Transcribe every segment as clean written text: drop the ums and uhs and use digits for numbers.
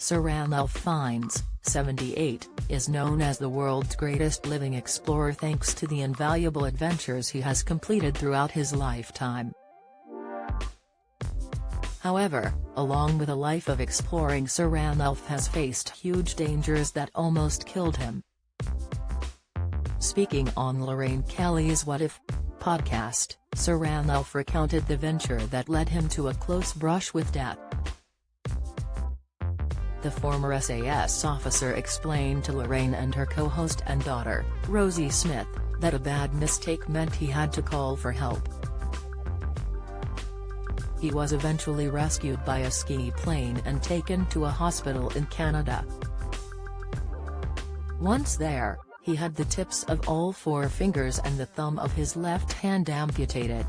Sir Ranulph Fiennes, 78, is known as the world's greatest living explorer thanks to the invaluable adventures he has completed throughout his lifetime. However, along with a life of exploring, Sir Ranulph has faced huge dangers that almost killed him. Speaking on Lorraine Kelly's What If? Podcast, Sir Ranulph recounted the venture that led him to a close brush with death. The former SAS officer explained to Lorraine and her co-host and daughter, Rosie Smith, that a bad mistake meant he had to call for help. He was eventually rescued by a ski plane and taken to a hospital in Canada. Once there, he had the tips of all 4 fingers and the thumb of his left hand amputated.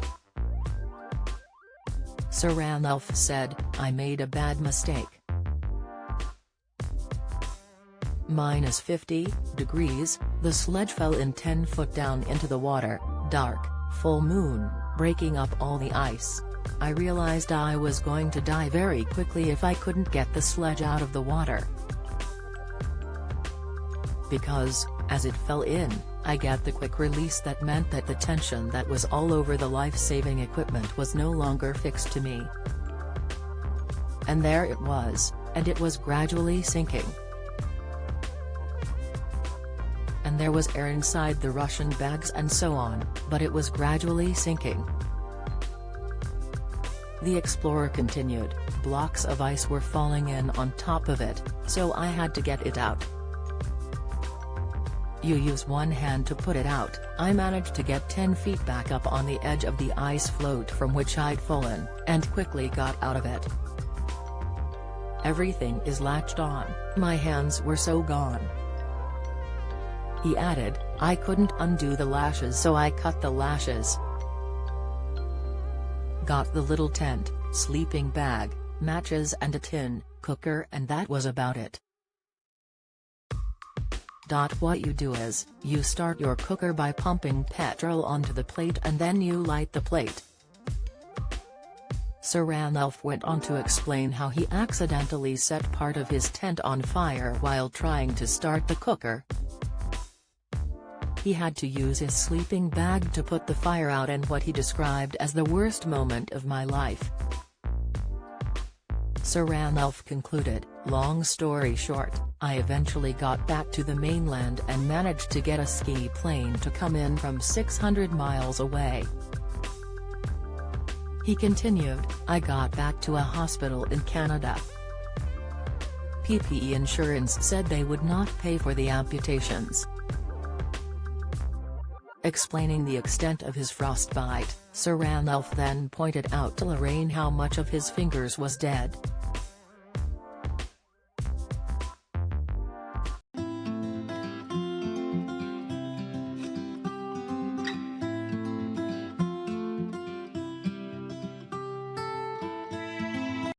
Sir Ranulph said, "I made a bad mistake. -50 degrees, the sledge fell in 10 foot down into the water, dark, full moon, breaking up all the ice. I realized I was going to die very quickly if I couldn't get the sledge out of the water. Because, as it fell in, I got the quick release that meant that the tension that was all over the life-saving equipment was no longer fixed to me. And there it was, and it was gradually sinking. And there was air inside the Russian bags and so on, but it was gradually sinking." The explorer continued, "Blocks of ice were falling in on top of it, so I had to get it out. You use one hand to put it out. I managed to get 10 feet back up on the edge of the ice float from which I'd fallen, and quickly got out of it. Everything is latched on, my hands were so gone." He added, "I couldn't undo the lashes, so I cut the lashes. Got the little tent, sleeping bag, matches and a tin cooker, and that was about it. What you do is, you start your cooker by pumping petrol onto the plate and then you light the plate." Sir Ranulph went on to explain how he accidentally set part of his tent on fire while trying to start the cooker. He had to use his sleeping bag to put the fire out in what he described as the worst moment of my life. Sir Ranulph concluded, "Long story short, I eventually got back to the mainland and managed to get a ski plane to come in from 600 miles away." He continued, "I got back to a hospital in Canada. PPE insurance said they would not pay for the amputations." Explaining the extent of his frostbite, Sir Ranulph then pointed out to Lorraine how much of his fingers was dead.